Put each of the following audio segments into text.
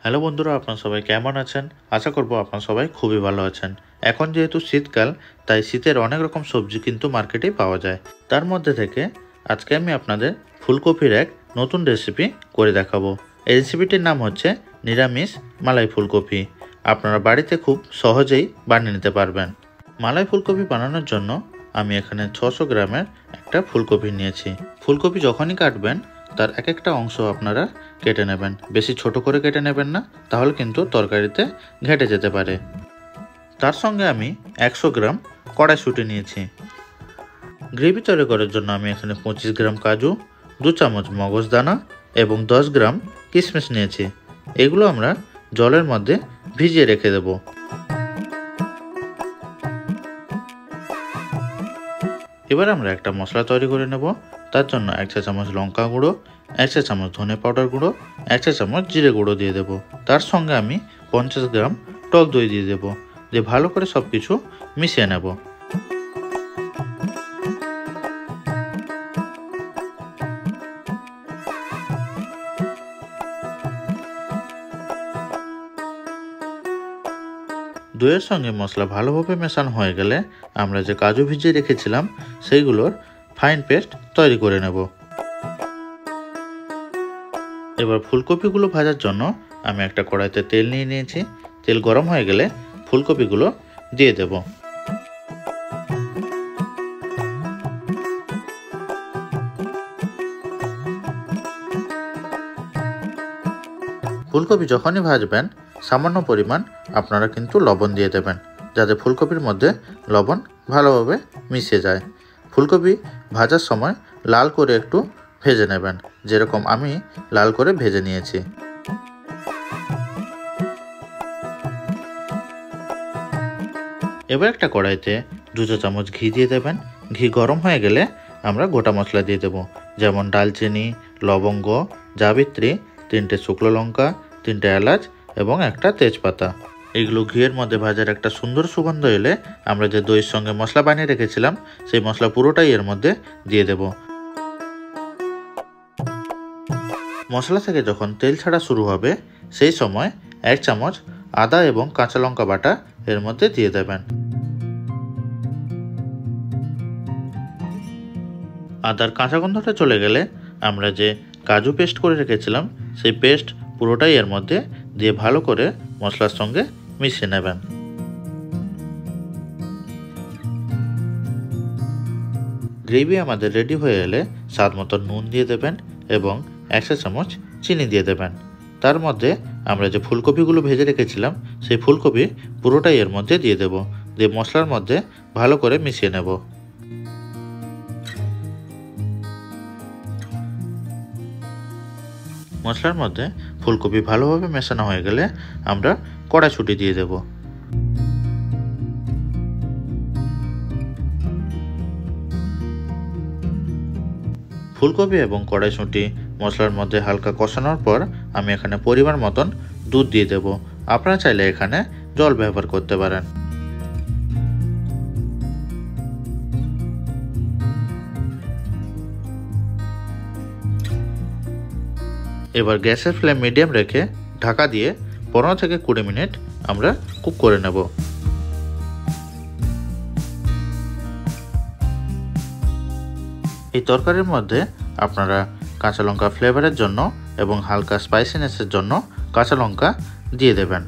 Hello বন্ধুরা, আপনারা সবাই কেমন আছেন? আশা করব আপনারা সবাই খুবই ভালো আছেন। এখন যেহেতু শীতকাল, তাই শীতের অনেক রকম সবজি কিন্তু মার্কেটেই পাওয়া যায়। তার মধ্যে থেকে আজকে আমি আপনাদের ফুলকপির এক নতুন রেসিপি করে দেখাবো। এই রেসিপিটির নাম হচ্ছে নিরামিষ মালাই ফুলকপি। আপনারা বাড়িতে খুব সহজেই বানিয়ে নিতে পারবেন। মালাই ফুলকপি বানানোর জন্য আমি এখানে 600 গ্রামের একটা ফুলকপি নিয়েছি। ফুলকপি যখনই কাটবেন তার এক একটা অংশ আপনারা কেটে নেবেন। বেশি ছোট করে কেটে নেবেন না, তাহলে কিন্তু তরকারিতে ঘেটে যেতে পারে। তার সঙ্গে আমি 100 গ্রাম কড়াইশুঁটি নিয়েছি। গ্রেভি তৈরি করার জন্য আমি এখানে 25 গ্রাম কাজু, 2 চামচ মগজদানা এবং 10 গ্রাম কিশমিশ নিয়েছি। এগুলো আমরা জলের মধ্যে ভিজিয়ে রেখে দেব। এবার আমরা একটা মশলা তৈরি করে নেব। তার জন্য 1 চা চামচ লঙ্কা গুঁড়ো, 1 চা চামচ ধনে পাউডার গুঁড়ো, 1 চা চামচ জিরে গুঁড়ো দিয়ে দেব। তার সঙ্গে আমি 50 গ্রাম টক দই দিয়ে দেব। দিয়ে ভালো করে সব কিছু মিশিয়ে নেব। দইয়ের সঙ্গে মশলা ভালোভাবে মেশানো হয়ে গেলে আমরা যে কাজু ভিজিয়ে রেখেছিলাম সেইগুলোর ফাইন পেস্ট তৈরি করে নেব। এবার ফুলকপিগুলো ভাজার জন্য আমি একটা কড়াইতে তেল নিয়ে নিয়েছি। তেল গরম হয়ে গেলে ফুলকপিগুলো দিয়ে দেব। ফুলকপি যখনই ভাজবেন সামান্য পরিমাণ আপনারা কিন্তু লবণ দিয়ে দেবেন, যাতে ফুলকপির মধ্যে লবণ ভালোভাবে মিশে যায়। ফুলকপি ভাজার সময় লাল করে একটু ভেজে নেবেন, যেরকম আমি লাল করে ভেজে নিয়েছি। এবার একটা কড়াইতে 2 চা চামচ ঘি দিয়ে দেবেন। ঘি গরম হয়ে গেলে আমরা গোটা মশলা দিয়ে দেব, যেমন ডালচিনি, লবঙ্গ, জাবিত্রী, 3টে শুকনো লঙ্কা, 3টে এলাচ এবং একটা তেজপাতা। এগুলো ঘিয়ের মধ্যে ভাজার একটা সুন্দর সুগন্ধ এলে আমরা যে দইয়ের সঙ্গে মশলা বানিয়ে রেখেছিলাম সেই মশলা পুরোটাই এর মধ্যে দিয়ে দেব। মশলা থেকে যখন তেল ছাড়া শুরু হবে সেই সময় 1 চামচ আদা এবং কাঁচা লঙ্কা বাটা এর মধ্যে দিয়ে দেবেন। আদার কাঁচা গন্ধটা চলে গেলে আমরা যে কাজু পেস্ট করে রেখেছিলাম সেই পেস্ট পুরোটাই এর মধ্যে দিয়ে ভালো করে মশলার সঙ্গে মিশিয়ে নেবেন। গ্রেভি আমাদের রেডি হয়ে এলে স্বাদ মতো নুন দিয়ে দেবেন এবং 1 চা চামচ চিনি দিয়ে দেবেন। তার মধ্যে আমরা যে ফুলকপিগুলো ভেজে রেখেছিলাম সেই ফুলকপি পুরোটাই এর মধ্যে দিয়ে দেব। দিয়ে মশলার মধ্যে ভালো করে মিশিয়ে নেব। মশলার মধ্যে ফুলকপি ভালোভাবে মেশানো হয়ে গেলে আমরা কড়াইশুঁটি দিয়ে দেব। ফুলকপি এবং কড়াইশুঁটি মশলার মধ্যে হালকা কষানোর পর আমি এখানে পরিমাণ মতন দুধ দিয়ে দেব। আপনারা চাইলে এখানে জল ব্যবহার করতে পারেন। এবার গ্যাসের ফ্লেম মিডিয়াম রেখে ঢাকা দিয়ে 15 থেকে 20 মিনিট আমরা কুক করে নেব। এই তরকারির মধ্যে আপনারা কাঁচা লঙ্কা ফ্লেভারের জন্য এবং হালকা স্পাইসিনেসের জন্য কাঁচা লঙ্কা দিয়ে দেবেন।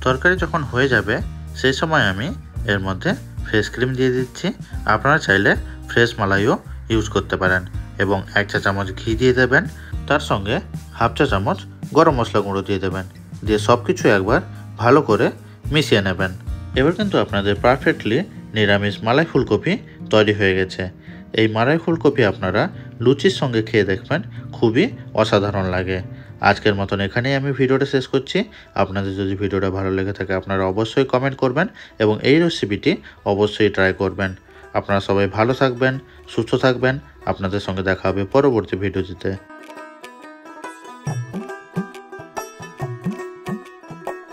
তরকারি যখন হয়ে যাবে সেই সময় আমি এর মধ্যে ফ্রেশ ক্রিম দিয়ে দিচ্ছি। আপনারা চাইলে ফ্রেশ মালাইও ইউজ করতে পারেন এবং 1 চা চামচ ঘি দিয়ে দেবেন। তার সঙ্গে হাফ চা চামচ গরম মশলা গুঁড়ো দিয়ে দেবেন। দিয়ে সব কিছু একবার ভালো করে মিশিয়ে নেবেন। এবার কিন্তু আপনাদের পারফেক্টলি নিরামিষ মালাই ফুলকপি তৈরি হয়ে গেছে। এই মালাই ফুলকপি আপনারা লুচির সঙ্গে খেয়ে দেখবেন, খুবই অসাধারণ লাগে। আজকের মতন এখানেই আমি ভিডিওটা শেষ করছি। আপনাদের যদি ভিডিওটা ভালো লেগে থাকে আপনারা অবশ্যই কমেন্ট করবেন এবং এই রেসিপিটি অবশ্যই ট্রাই করবেন। আপনারা সবাই ভালো থাকবেন, সুস্থ থাকবেন। আপনাদের সঙ্গে দেখা হবে পরবর্তী ভিডিওতে।